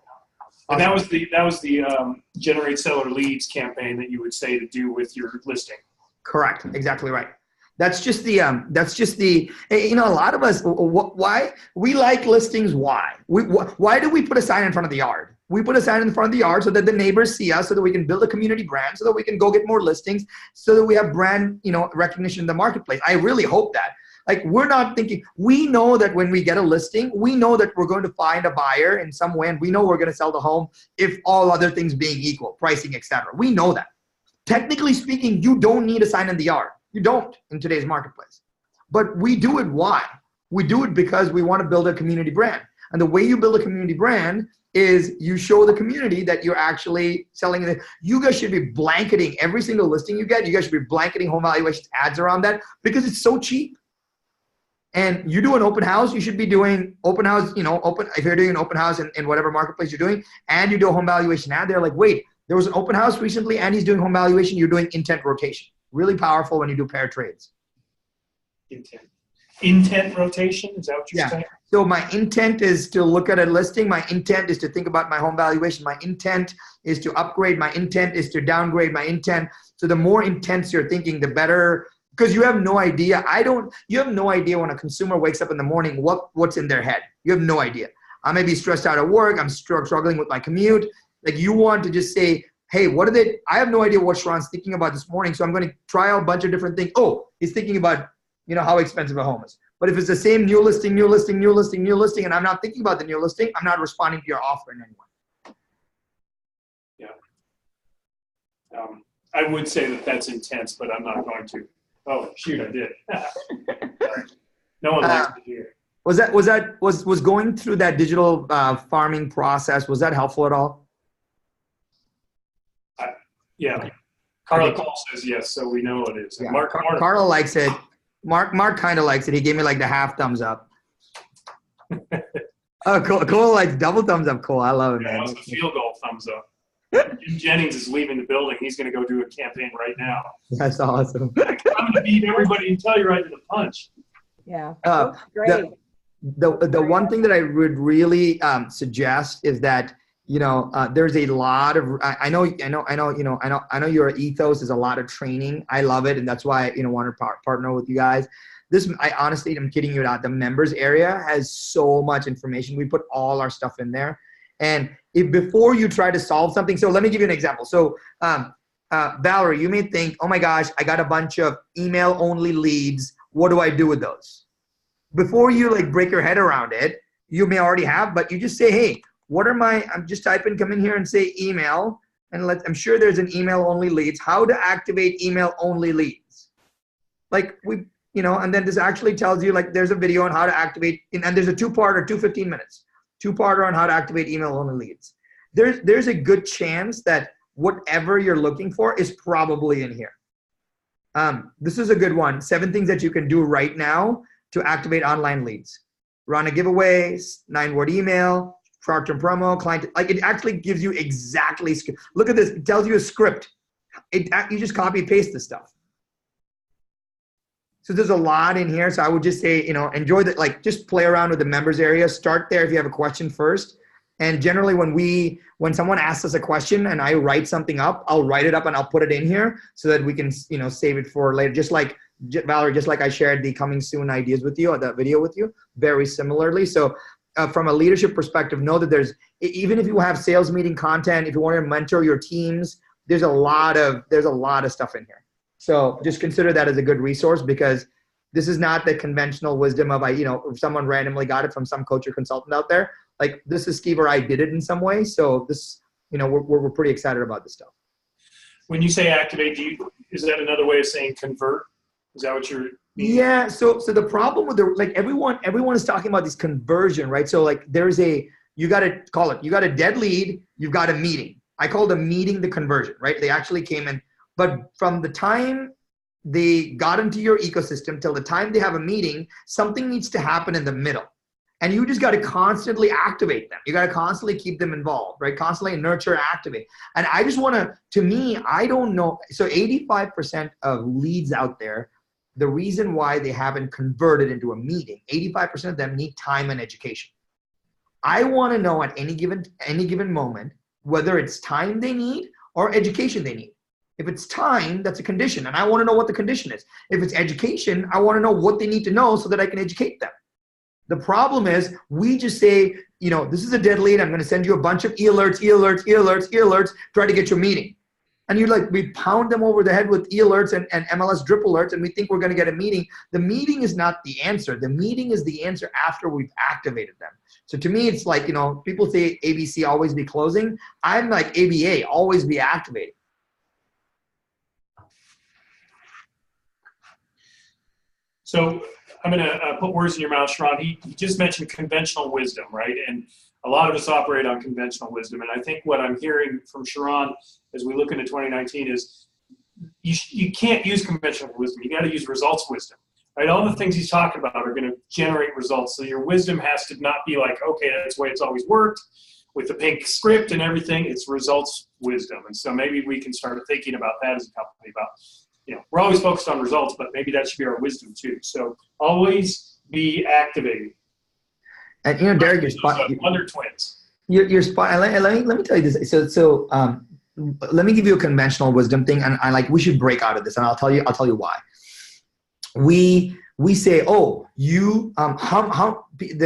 And that was the generate seller leads campaign that you would say to do with your listing. Correct. Exactly right. That's just the a lot of us, why we like listings. Why do we put a sign in front of the yard? We put a sign in front of the yard so that the neighbors see us, so that we can build a community brand, so that we can go get more listings, so that we have brand, recognition in the marketplace. I really hope that. Like, we're not thinking, we know that when we get a listing, we know that we're going to find a buyer in some way, and we know we're going to sell the home if all other things being equal, pricing, etc. We know that. Technically speaking, you don't need a sign in the yard. You don't in today's marketplace. But we do it. Why? We do it because we want to build a community brand. And the way you build a community brand is you show the community that you're actually selling it. You guys should be blanketing every single listing you get. You guys should be blanketing home valuation ads around that because it's so cheap. And you do an open house, you should be doing open house, if you're doing an open house in whatever marketplace you're doing, and you do a home valuation ad, they're like, wait, there was an open house recently and he's doing home valuation, you're doing intent rotation. Really powerful when you do pair trades. Intent rotation, is that what you're saying? So my intent is to look at a listing. My intent is to think about my home valuation. My intent is to upgrade. My intent is to downgrade. My intent. So the more intense you're thinking, the better. Because you have no idea. You have no idea when a consumer wakes up in the morning what's in their head. You have no idea. I may be stressed out at work. I'm struggling with my commute. Like, you want to just say, hey, I have no idea what Sharran's thinking about this morning, so I'm going to try out a bunch of different things. Oh, he's thinking about, how expensive a home is. But if it's the same new listing, and I'm not thinking about the new listing, I'm not responding to your offer in any way. Yeah. I would say that that's intense, but I'm not going to. Oh, shoot, I did. Sorry. No one likes to hear. Was going through that digital farming process, was that helpful at all? Yeah. Carla Cole says yes, so we know it is. Yeah. Carla likes it. Mark kind of likes it. He gave me like the half thumbs up. Oh, Cole likes double thumbs up. Cole, I love it, man. That was the field goal thumbs up. Jim Jennings is leaving the building. He's going to go do a campaign right now. That's awesome. I'm going to beat everybody and tell you right to the punch. Yeah. Great. The one thing that I would really suggest is that there's a lot of I know your ethos is a lot of training. I love it, and that's why I want to partner with you guys. I honestly, I'm kidding you not. The members area has so much information. We put all our stuff in there. And if before you try to solve something, so let me give you an example. So Valerie, you may think, oh my gosh, I got a bunch of email only leads. What do I do with those? Before you break your head around it, you may already have, but you just say, hey, I'm just typing, come in here and say email, and I'm sure there's an email only leads. How to activate email only leads. And then this actually tells you there's a video on how to activate, and there's a two-parter, 15 minutes. Two-parter on how to activate email-only leads. There's a good chance that whatever you're looking for is probably in here. This is a good one. 7 things that you can do right now to activate online leads. Run a giveaway, 9-word email, short-term promo, client. It actually gives you exactly. Look at this. It tells you a script. You just copy and paste this stuff. So there's a lot in here. So I would just say, enjoy just play around with the members area. Start there if you have a question first. And generally when someone asks us a question and I write something up, I'll write it up and I'll put it in here so that we can, save it for later. Just like Valerie, just like I shared the coming soon ideas with you or that video with you, very similarly. So from a leadership perspective, know that even if you have sales meeting content, if you want to mentor your teams, there's a lot of stuff in here. So just consider that as a good resource, because this is not the conventional wisdom of if someone randomly got it from some coach or consultant out there. Like, this is Steve or I did it in some way. So this, we're pretty excited about this stuff. When you say activate, is that another way of saying convert? Is that what you're meaning? Yeah. So the problem with everyone is talking about this conversion, right? So like you got a dead lead, you've got a meeting. I call the meeting the conversion, right? They actually came in, but from the time they got into your ecosystem till the time they have a meeting, something needs to happen in the middle. And you just got to constantly activate them. You got to constantly keep them involved, right? Constantly nurture, activate. And I just want to me, I don't know. So 85% of leads out there, the reason why they haven't converted into a meeting, 85% of them need time and education. I want to know at any given moment, whether it's time they need or education they need. If it's time, that's a condition, and I want to know what the condition is. If it's education, I want to know what they need to know so that I can educate them. The problem is we just say, this is a dead lead. I'm going to send you a bunch of e-alerts, try to get your meeting. And we pound them over the head with e-alerts and MLS drip alerts, and we think we're going to get a meeting. The meeting is not the answer. The meeting is the answer after we've activated them. So to me, it's like, people say ABC, always be closing. I'm like ABA, always be activating. So I'm going to put words in your mouth, Sharran. He just mentioned conventional wisdom, right? And a lot of us operate on conventional wisdom. And I think what I'm hearing from Sharran as we look into 2019 is you can't use conventional wisdom. You got to use results wisdom, right? All the things he's talking about are going to generate results. So your wisdom has to not be like, okay, that's the way it's always worked with the pink script and everything. It's results wisdom. And so maybe we can start thinking about that as a company about, we're always focused on results, but maybe that should be our wisdom too. So always be activating. And Derek, you're spot. Wonder twins. You're spot. Let me tell you this. So let me give you a conventional wisdom thing, and we should break out of this, and I'll tell you why. We say, the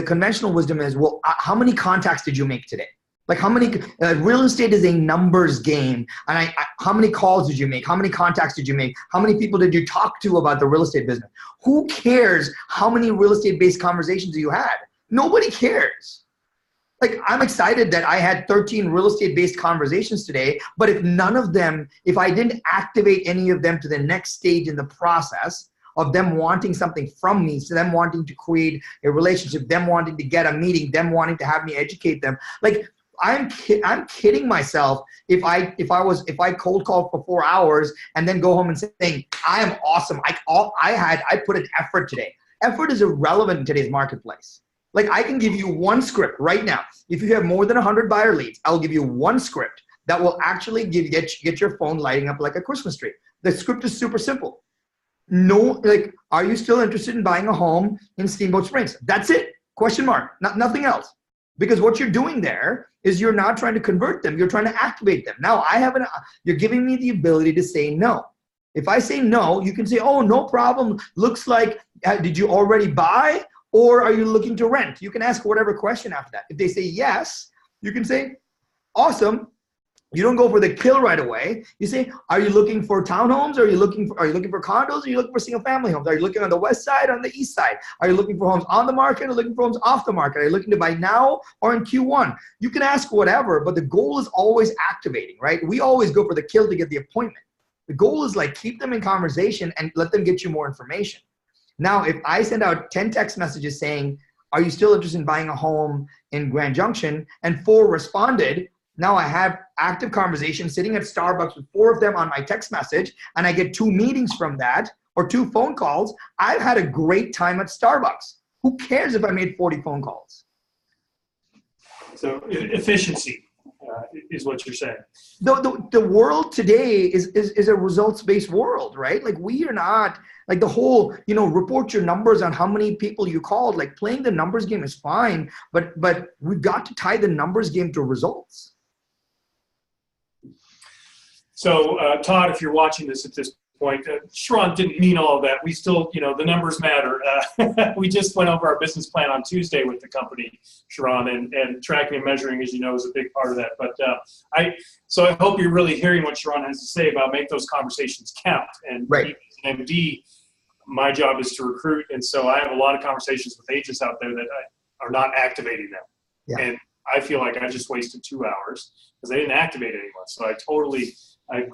conventional wisdom is, well, how many contacts did you make today? Like, how many, real estate is a numbers game. And how many calls did you make? How many contacts did you make? How many people did you talk to about the real estate business? Who cares how many real estate based conversations you had? Nobody cares. Like, I'm excited that I had 13 real estate based conversations today, but if I didn't activate any of them to the next stage in the process of them wanting something from me, so them wanting to create a relationship, them wanting to get a meeting, them wanting to have me educate them, like, I'm kidding myself if I cold call for 4 hours and then go home and saying, I am awesome. I put an effort today. Effort is irrelevant in today's marketplace. Like, I can give you one script right now. If you have more than 100 buyer leads, I'll give you one script that will actually get your phone lighting up like a Christmas tree. The script is super simple. Are you still interested in buying a home in Steamboat Springs? That's it. Question mark. Nothing else. Because what you're doing there is you're not trying to convert them. You're trying to activate them. Now you're giving me the ability to say no. If I say no, you can say, oh, no problem. Looks like, did you already buy or are you looking to rent? You can ask whatever question after that. If they say yes, you can say, awesome. You don't go for the kill right away. You say, are you looking for townhomes? Are you looking for condos? Are you looking for single family homes? Are you looking on the west side, on the east side? Are you looking for homes on the market or looking for homes off the market? Are you looking to buy now or in Q1? You can ask whatever, but the goal is always activating, right? We always go for the kill to get the appointment. The goal is keep them in conversation and let them get you more information. Now, if I send out 10 text messages saying, are you still interested in buying a home in Grand Junction? And 4 responded, now I have active conversations sitting at Starbucks with 4 of them on my text message, and I get 2 meetings from that or 2 phone calls. I've had a great time at Starbucks. Who cares if I made 40 phone calls? So efficiency. is what you're saying. The world today is a results-based world, right? Like we are not like the whole, report your numbers on how many people you called. Like playing the numbers game is fine, but we've got to tie the numbers game to results. So Todd, if you're watching this at this point, Sharran didn't mean all of that. We still, the numbers matter. We just went over our business plan on Tuesday with the company, Sharran, and tracking and measuring, as you know, is a big part of that. But I hope you're really hearing what Sharran has to say about make those conversations count. And right. As an MD, my job is to recruit, and so I have a lot of conversations with agents out there that are not activating them. Yeah. And I feel like I just wasted 2 hours because they didn't activate anyone. So I'm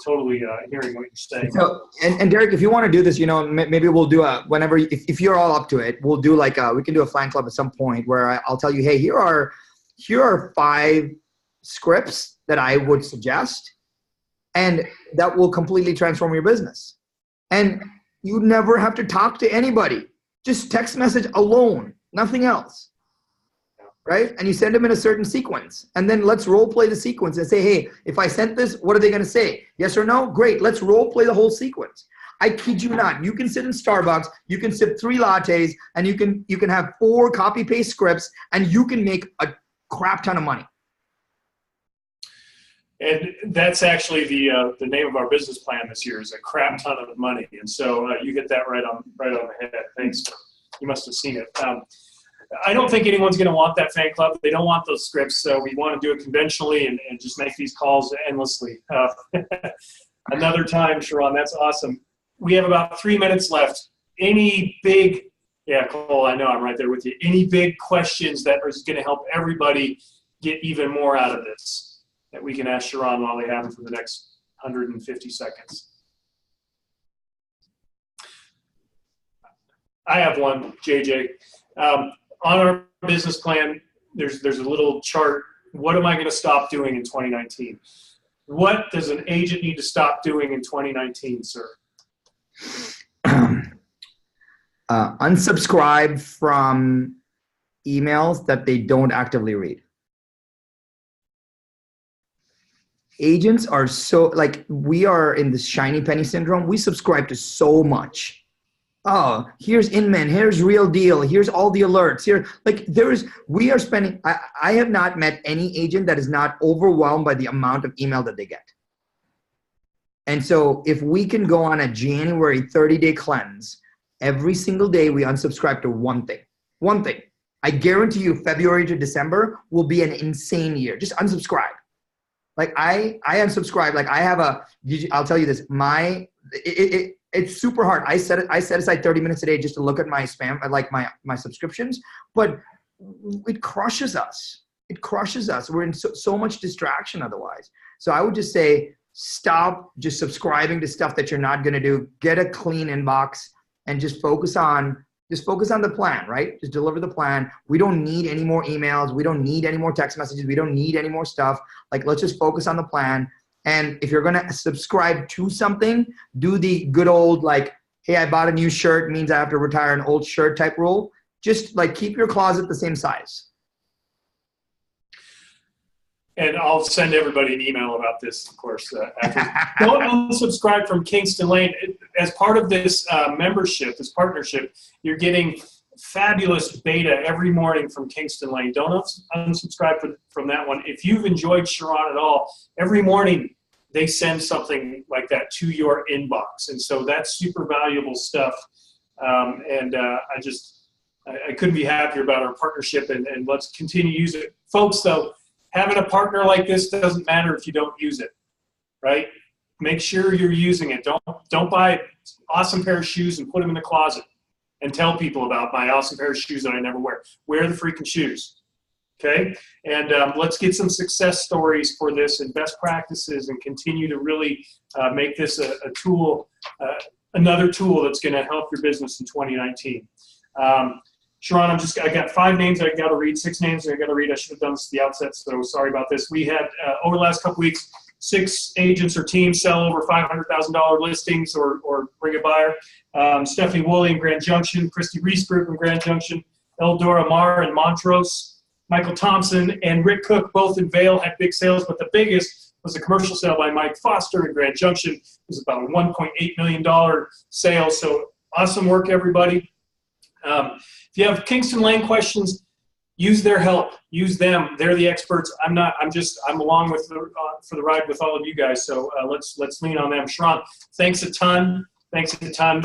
totally hearing what you're saying. So, and Derek, if you want to do this, maybe we'll do whenever, if you're all up to it, we'll do we can do a fan club at some point where I'll tell you, hey, here are 5 scripts that I would suggest, and that will completely transform your business. And you never have to talk to anybody, just text message alone, nothing else. Right? And you send them in a certain sequence. And then let's role play the sequence and say, hey, if I sent this, what are they going to say? Yes or no? Great. Let's role play the whole sequence. I kid you not. You can sit in Starbucks, you can sip 3 lattes, and you can have 4 copy paste scripts, and you can make a crap ton of money. And that's actually the name of our business plan this year is a crap ton of money. And so you hit that right on the head. Thanks. You must have seen it. I don't think anyone's going to want that fan club. They don't want those scripts, so we want to do it conventionally and just make these calls endlessly. Another time, Sharran, that's awesome. We have about 3 minutes left. Any big, Cole, I know I'm right there with you. Any big questions that are going to help everybody get even more out of this that we can ask Sharran while they have him for the next 150 seconds? I have one, JJ. On our business plan, there's a little chart. What am I going to stop doing in 2019? What does an agent need to stop doing in 2019, sir? Unsubscribe from emails that they don't actively read. Agents are we are in this shiny penny syndrome. We subscribe to so much. Oh, here's Inman, here's Real Deal, here's all the alerts. We are spending, I have not met any agent that is not overwhelmed by the amount of email that they get. And so if we can go on a January 30-day cleanse, every single day we unsubscribe to one thing. I guarantee you February to December will be an insane year. Just unsubscribe. I unsubscribe. I'll tell you this, it's super hard. I set aside 30 minutes a day just to look at my spam, my subscriptions, but it crushes us. We're in so much distraction otherwise. So I would just say, stop just subscribing to stuff that you're not going to do. Get a clean inbox and just focus on the plan, right? Just deliver the plan. We don't need any more emails. We don't need any more text messages. We don't need any more stuff. Let's just focus on the plan. And if you're going to subscribe to something, do the good old, hey, I bought a new shirt, means I have to retire an old shirt type rule. Just keep your closet the same size. And I'll send everybody an email about this, of course. Don't unsubscribe from Kingston Lane. As part of this membership, this partnership, you're getting fabulous beta every morning from Kingston Lane. Don't unsubscribe from that one. If you've enjoyed Sharran at all, every morning they send something like that to your inbox. And so that's super valuable stuff. I couldn't be happier about our partnership, and let's continue to use it. Folks, though, having a partner like this doesn't matter if you don't use it, right? Make sure you're using it. Don't buy an awesome pair of shoes and put them in the closet and tell people about my awesome pair of shoes that I never wear. Wear the freaking shoes, okay? And let's get some success stories for this and best practices and continue to really make this a tool, another tool that's going to help your business in 2019. Sharran, I got 5 names I got to read, 6 names I got to read. I should have done this at the outset, so sorry about this. We had, over the last couple weeks, 6 agents or teams sell over $500,000 listings or bring a buyer. Stephanie Woolley in Grand Junction, Christy Reese Group in Grand Junction, Eldora Mar in Montrose, Michael Thompson and Rick Cook, both in Vail, had big sales, but the biggest was a commercial sale by Mike Foster in Grand Junction. It was about a $1.8 million sale. So awesome work, everybody. If you have Kingston Lane questions, use their help. Use them. They're the experts. I'm along with for the ride with all of you guys. So let's lean on them. Sharran, thanks a ton.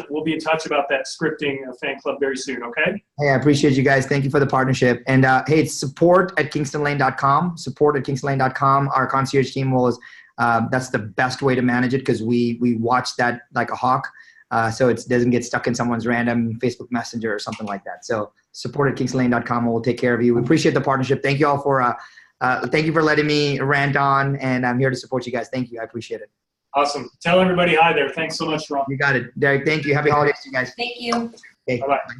We'll be in touch about that scripting fan club very soon, okay? Hey, I appreciate you guys. Thank you for the partnership. And hey, it's support@kingstonlane.com. Support@kingstonlane.com. Our concierge team that's the best way to manage it because we watch that like a hawk. So it doesn't get stuck in someone's random Facebook Messenger or something like that. So support@kingstonlane.com. We'll take care of you. We appreciate the partnership. Thank you all thank you for letting me rant on, and I'm here to support you guys. Thank you. I appreciate it. Awesome. Tell everybody hi there. Thanks so much, Ron. You got it. Derek, thank you. Happy holidays to you guys. Thank you. Okay. Bye-bye.